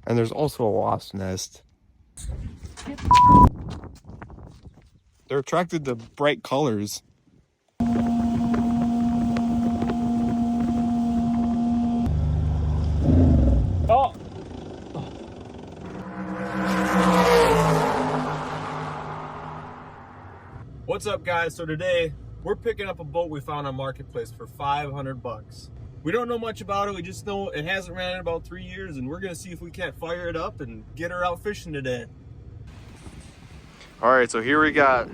And there's also a wasp nest. They're attracted to bright colors. Oh! What's up, guys? So today we're picking up a boat we found on Marketplace for 500 bucks. We don't know much about it. We just know it hasn't ran in about 3 years, and we're gonna see if we can't fire it up and get her out fishing today. All right, so here we got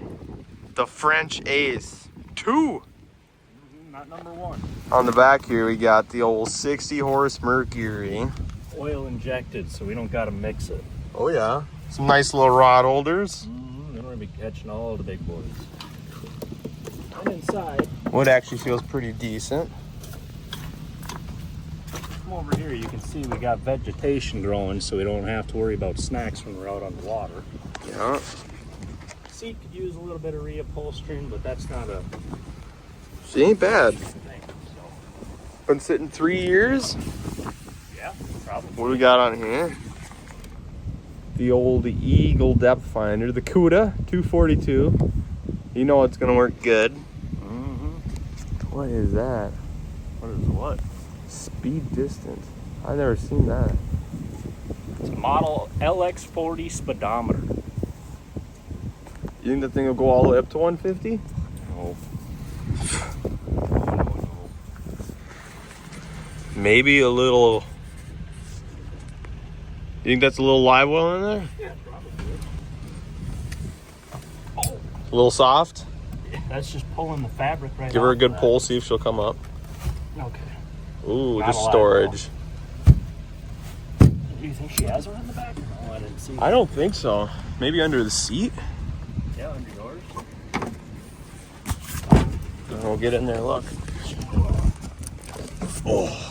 the French Ace 2. Not number 1. On the back here, we got the old 60 horse Mercury. Oil injected, so we don't gotta mix it. Oh yeah. Some nice little rod holders. Then we're gonna be catching all of the big boys. And inside, Wood actually feels pretty decent. come over here, you can see we got vegetation growing, so we don't have to worry about snacks when we're out on the water. Yeah. Seat could use a little bit of reupholstering, but that's not a She ain't bad. thing. So, Been sitting 3 years. yeah, probably. What do we got on here? The old Eagle depth finder, the Cuda 242. You know it's gonna work good. What is that? What is what? Speed distance. I've never seen that. It's a model LX40 speedometer. You think that thing will go all the way up to 150? No. Maybe a little. You think that's a little live well in there? Yeah, probably. A little soft? That's just pulling the fabric right Give her a off good of that. pull, see if she'll come up. Okay. Ooh, Not just a live storage. Do you think she has one in the back? No, I didn't see I don't think so. Maybe under the seat? Yeah, under yours. And we'll get in there, look. Oh.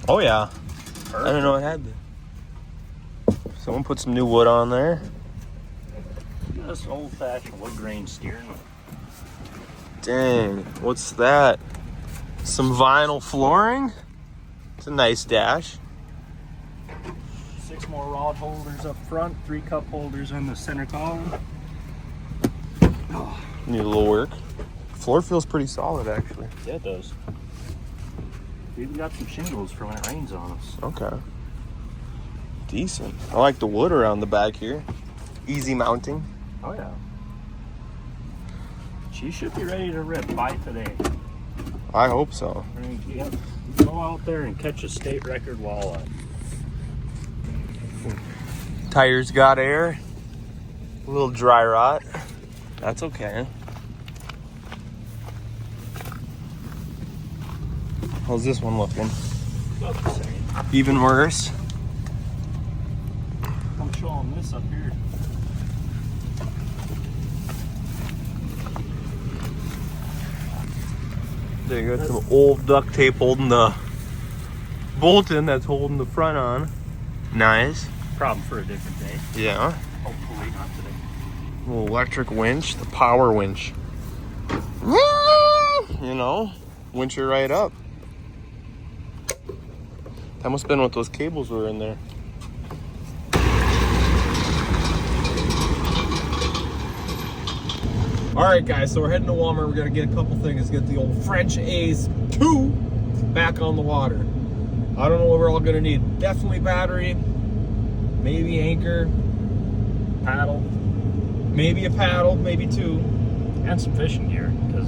Oh yeah. I didn't know it had that. Someone put some new wood on there. Just old-fashioned wood grain steering wheel. Dang, what's that? Some vinyl flooring? It's a nice dash. 6 more rod holders up front, 3 cup holders in the center column. Need a little work. Floor feels pretty solid, actually. Yeah, it does. We even got some shingles for when it rains on us. Okay. Decent. I like the wood around the back here. Easy mounting. Oh, yeah. She should be ready to rip by today. I hope so. We're gonna go out there and catch a state record walleye. Tires got air. A little dry rot. That's okay. How's this one looking? About the same. Even worse. I'm showing this up here. There you got some old duct tape holding the Bolton that's holding the front on. Nice. Problem for a different day. Yeah. Hopefully not today. Little electric winch, the power winch. You know, winch her right up. That must have been what those cables were in there. All right, guys, so we're heading to Walmart. We're gonna get a couple things. Get the old French Ace 2 back on the water. I don't know what we're all gonna need. Definitely battery, maybe anchor, Paddle maybe a paddle, maybe 2. and some fishing gear, because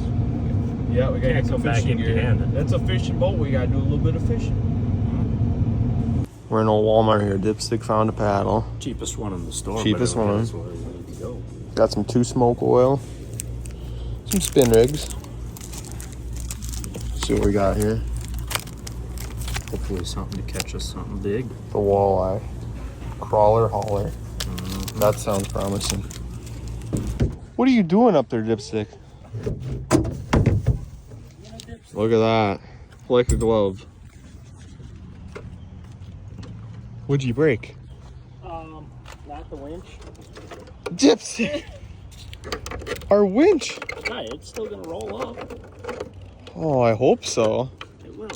Yeah, we gotta Can't get some come back fishing gear. empty-handed. It's a fishing boat. We gotta do a little bit of fishing. We're in old Walmart here. Dipstick found a paddle. cheapest one in the store. Cheapest but one. that's where we need to go. Got some 2 smoke oil. Some spin rigs. See what we got here. Hopefully something to catch us something big. The walleye. Crawler hauler. That sounds promising. What are you doing up there, Dipstick? Look at that. Like a glove. What'd you break? Not the winch. Dipstick! Our winch! Yeah, it's still gonna roll up. Oh, I hope so. It will.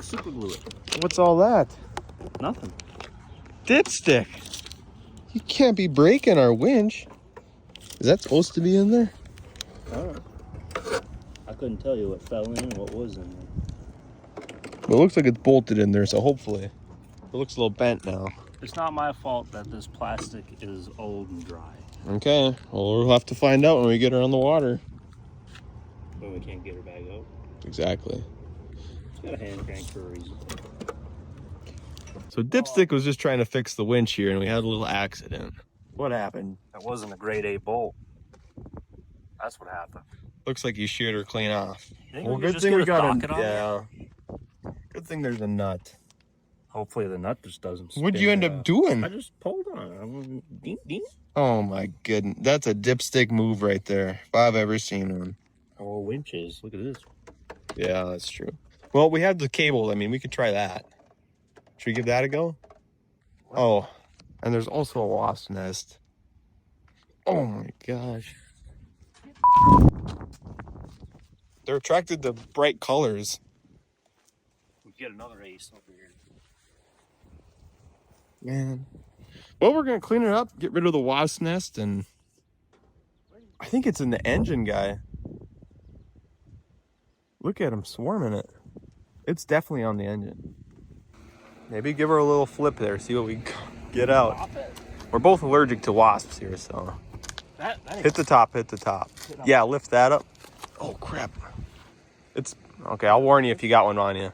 Super glue it. What's all that? Nothing. Dipstick. You can't be breaking our winch. Is that supposed to be in there? I couldn't tell you what fell in and what was in there. Well, it looks like it's bolted in there, so hopefully. It looks a little bent now. It's not my fault that this plastic is old and dry. Okay, well, we'll have to find out when we get her on the water. But we can't get her back out. Exactly. It's got a hand crank for a reason. So Dipstick was just trying to fix the winch here, and we had a little accident. What happened? That wasn't a grade A bolt. That's what happened. Looks like you sheared her clean off. Well, good thing we got a yeah. Good thing there's a nut. Hopefully the nut just doesn't spin. What'd you end up doing? I just pulled on it. I went ding, ding. Oh my goodness. That's a Dipstick move right there, if I've ever seen one. Oh, winches. Look at this. Yeah, that's true. Well, we have the cable. I mean, we could try that. Should we give that a go? What? Oh, and there's also a wasp nest. Oh my gosh. They're attracted to bright colors. We get another ace over here. Man. Well, we're going to clean it up, get rid of the wasp nest, and I think it's in the engine, guy. Look at him swarming it. It's definitely on the engine. Maybe give her a little flip there, see what we get out. We're both allergic to wasps here, so. Hit the top, hit the top. Yeah, lift that up. Oh, crap. It's, okay, I'll warn you if you got one on you.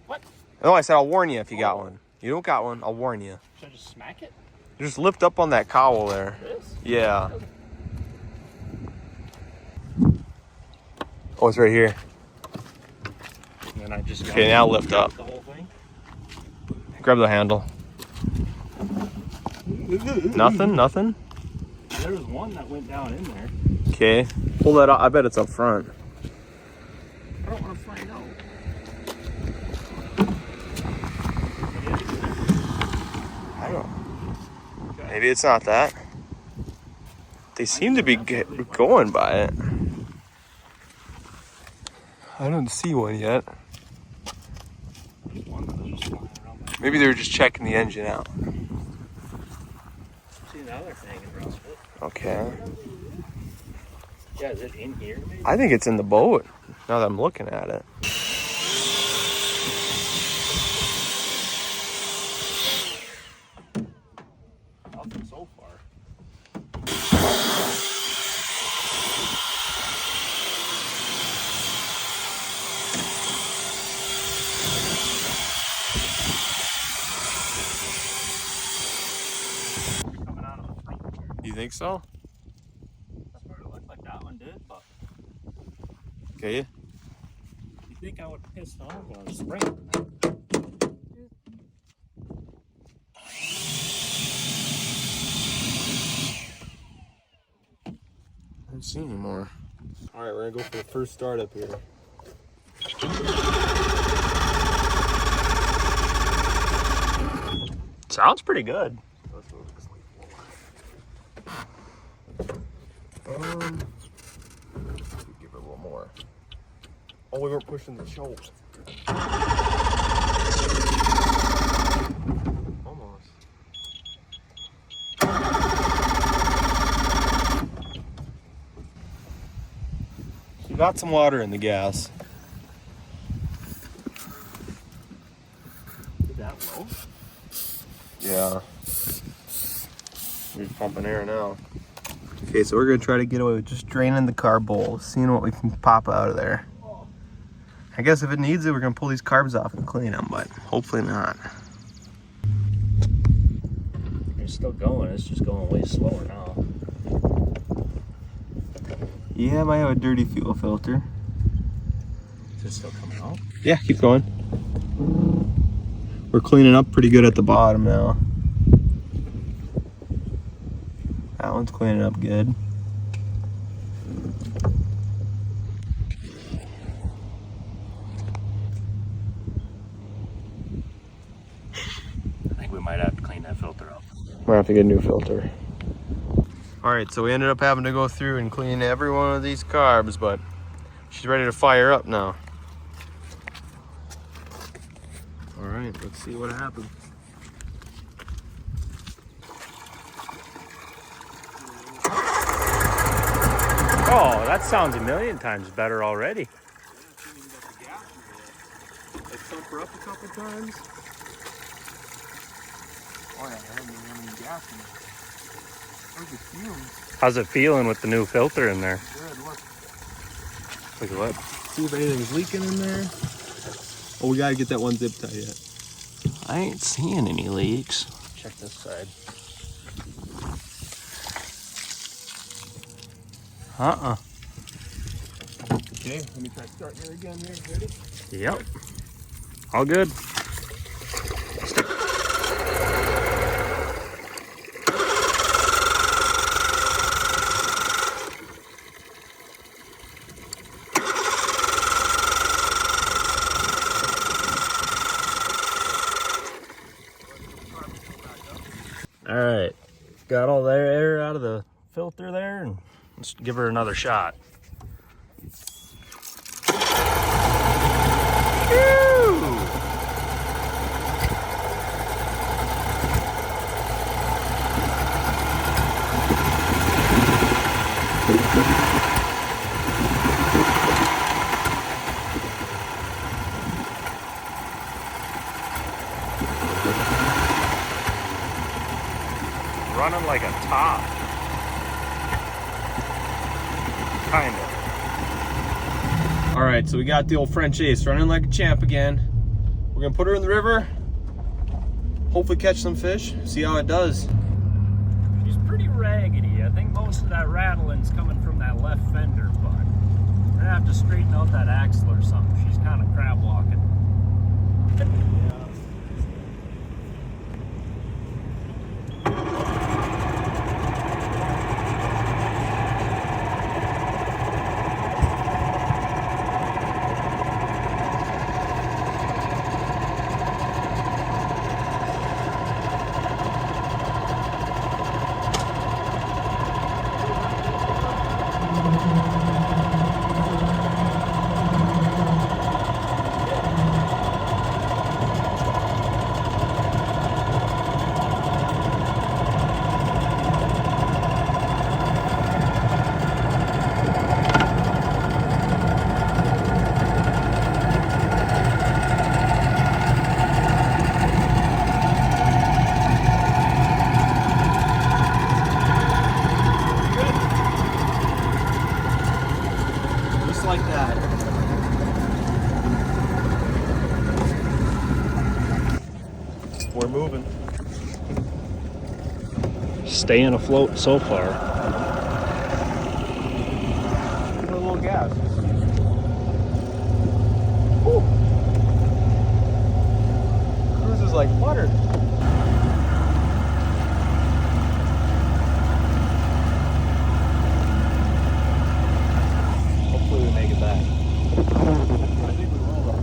What? No, I said I'll warn you if you got one. You don't got one, I'll warn you. Should I just smack it? Just lift up on that cowl there. This? Yeah. Oh, it's right here. And then I just Okay, now lift up. The whole thing. Grab the handle. Nothing, nothing. There was one that went down in there. Okay, pull that out. I bet it's up front. I don't want to find out. I don't know. Maybe it's not that. They seem to be going by it. I don't see one yet. Maybe they were just checking the engine out. See the other thing across it. Okay. Yeah, is it in here maybe? I think it's in the boat, now that I'm looking at it. Nothing so far. Coming out of the front here. You think so? That's what it looked like that one did, but Okay. you think I would piss off on a spring? I don't see any more. All right, we're gonna go for the first startup here. Sounds pretty good. Give it a little more. Oh, we weren't pushing the choke. Almost. We got some water in the gas. Is that low? Yeah. We're pumping air now. Okay, so we're gonna try to get away with just draining the carb bowl, seeing what we can pop out of there. I guess if it needs it, we're gonna pull these carbs off and clean them, but hopefully not. It's still going, it's just going way slower now. Yeah, I might have a dirty fuel filter. Is it still coming out? Yeah, keep going. We're cleaning up pretty good at the bottom now. That one's cleaning up good. I think we might have to clean that filter up. We're gonna have to get a new filter. All right, so we ended up having to go through and clean every one of these carbs, but she's ready to fire up now. All right. right, let's see what happens. Oh, that sounds a million times better already. Let's pump her up a couple times. Oh yeah, I haven't been running gas in it. How's it feeling? How's it feeling with the new filter in there? Good, look. Look at what? See if anything's leaking in there. Oh, we gotta get that one zip tie yet. I ain't seeing any leaks. Check this side. Okay, let me try starting her again here. Ready? Yep. All good. All right, got all the air out of the filter there, and let's give her another shot. Running like a top. Kind of. All right, so we got the old French Ace running like a champ again. We're gonna put her in the river, hopefully catch some fish, see how it does. She's pretty raggedy. I think most of that rattling's coming from that left fender, but we're gonna have to straighten out that axle or something. She's kind of crab walking. Like that. We're moving. Staying afloat so far. Give it a little gas. Woo. Cruises like butter. Hopefully we make it back. I think we will though.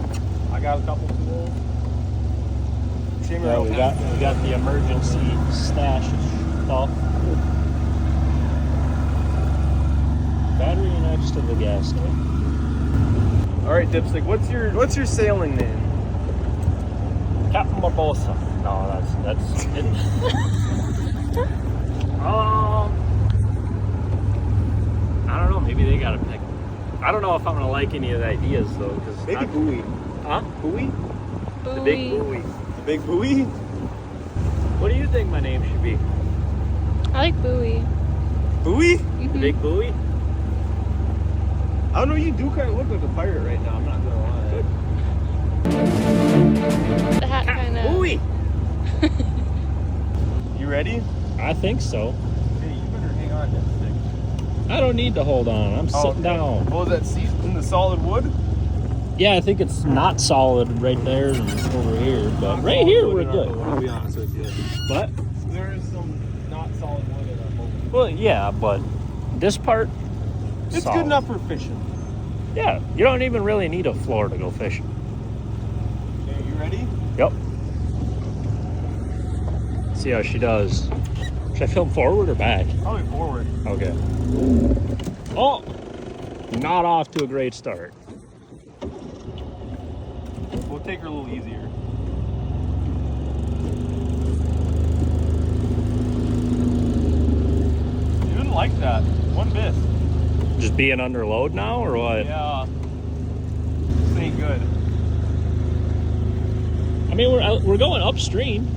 I got a couple tools. Yeah, we got the emergency stash stuff. Battery next to the gas tank. All right, Dipstick. What's your sailing name? Captain Barbosa. No, that's it. I don't know. Maybe they gotta pick. I don't know if I'm gonna like any of the ideas though, because Maybe Buoy. Huh? Buoy? The big buoy. The big buoy? What do you think my name should be? I like buoy. Buoy? The big buoy? I don't know, you do kind of look like a pirate right now, I'm not gonna lie. The hat kind of. Buoy! You ready? I think so. Hey, you better hang on, Dipstick. I don't need to hold on. I'm sitting okay. down. What was that seat in the solid wood? Yeah, I think it's not solid right there and over here, but right here we're good. I'll be honest with you. But There is some not solid wood in our boat. well, yeah, but this part, It's solid. good enough for fishing. Yeah, you don't even really need a floor to go fishing. Okay, you ready? Yep. See how she does. Should I film forward or back? Probably forward. Okay. Oh, not off to a great start. We'll take her a little easier. like that. One bit. Just being under load now, or what? Yeah. This ain't good. I mean, we're going upstream.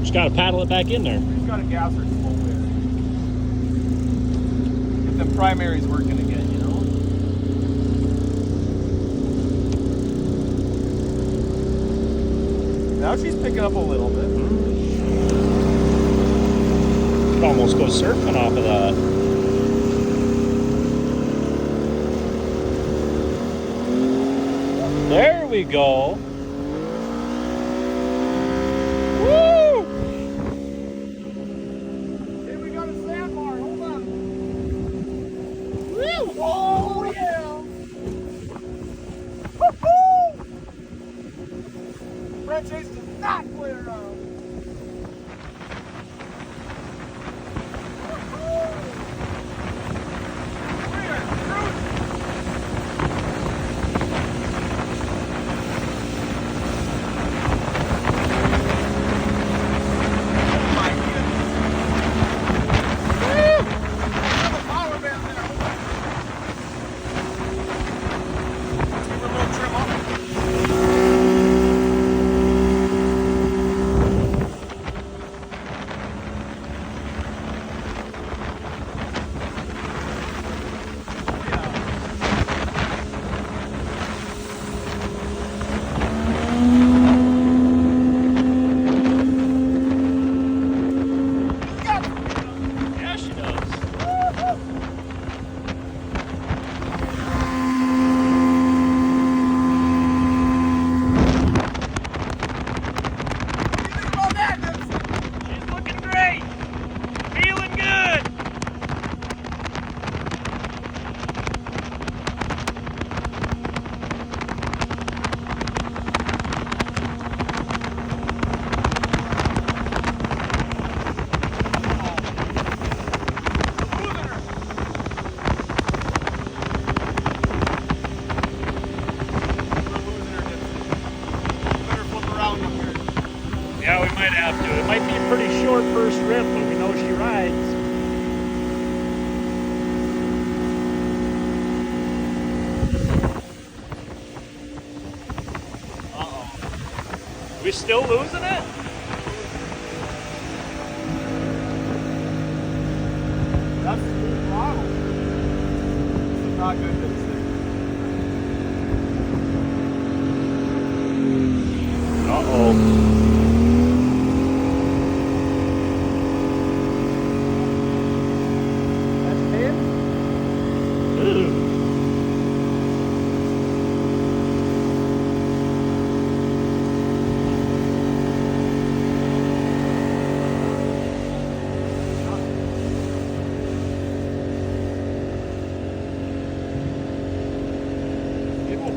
Just gotta paddle it back in there. We just gotta gas her slowly. Get the primaries working again, you know? Now she's picking up a little bit. Could almost go surfing off of that. There we go. Woo! Hey, we got a sandbar. Hold on. Woo! Oh, yeah! Woo-hoo! French Ace does not play around. Yeah, we might have to. It might be a pretty short first rip, but we know she rides. Uh-oh. We still losing it? That's the full throttle. This is not good for this thing. Uh-oh.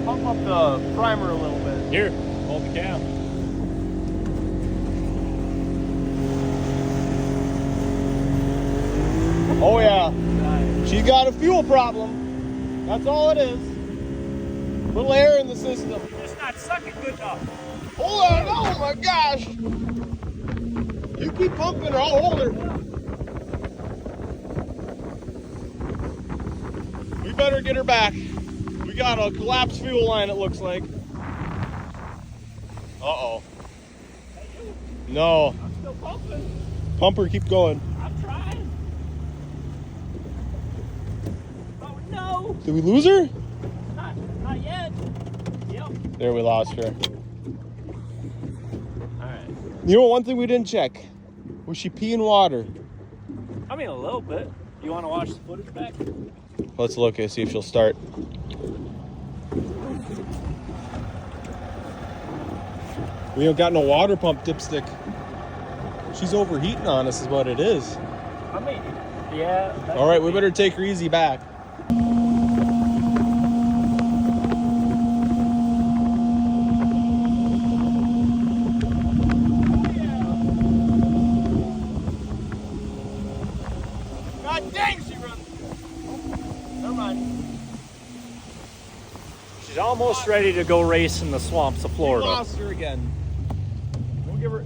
Pump up the primer a little bit. Here, hold the cam. Oh yeah, she's got a fuel problem. That's all it is. Little air in the system. It's not sucking good enough. Hold on, oh my gosh. You keep pumping her, I'll hold her. We better get her back. We got a collapsed fuel line, it looks like. Uh-oh. No. I'm still pumping. Pump her, keep going. I'm trying. Oh no! Did we lose her? Not yet. Yep. There, we lost her. Alright. You know, one thing we didn't check. Was she peeing water? I mean, a little bit. You want to watch the footage back? Let's look and see if she'll start. We ain't got no water pump, dipstick. She's overheating on us is what it is. I mean, yeah. All right, we better take her easy back. God dang, she runs. Oh, never mind. She's almost ready to go race in the swamps of Florida. We lost her again. We'll give her.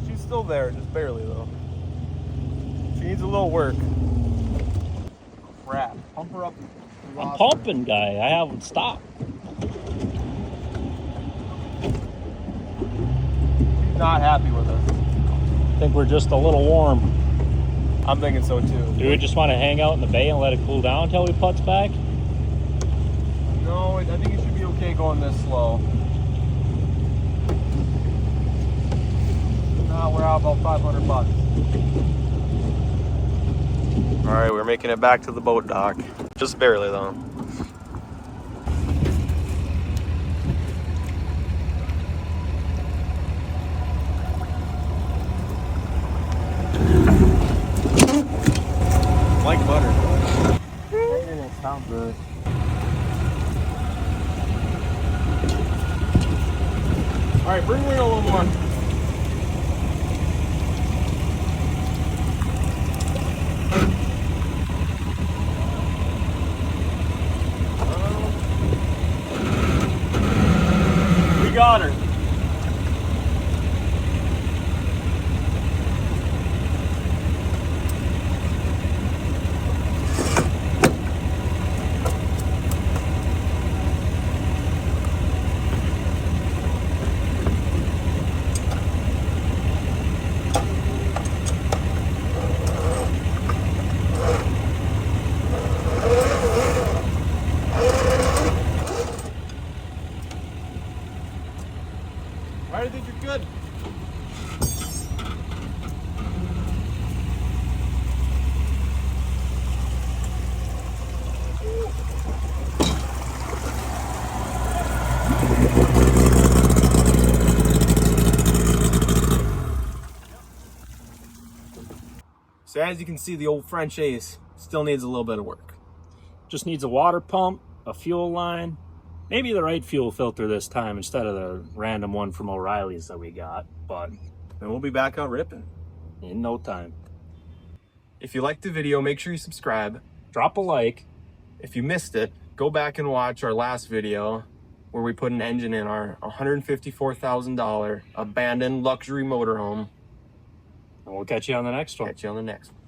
She's still there, just barely though. She needs a little work. Crap. Pump her up. I'm pumping, guy. I haven't stopped. She's not happy with us. I think we're just a little warm. I'm thinking so too. Do we just want to hang out in the bay and let it cool down until we putts back? No, I think it should be okay going this slow. Now we're out about 500 bucks. All right, we're making it back to the boat dock. Just barely though. Like butter. That sounds good. All right, bring me a little more. We got her. I think you're good. So as you can see, the old French Ace still needs a little bit of work. Just needs a water pump, a fuel line, maybe the right fuel filter this time instead of the random one from O'Reilly's that we got, but And we'll be back out ripping. in no time. If you liked the video, make sure you subscribe. Drop a like. If you missed it, go back and watch our last video where we put an engine in our $154,000 abandoned luxury motorhome. And we'll catch you on the next one. Catch you on the next one.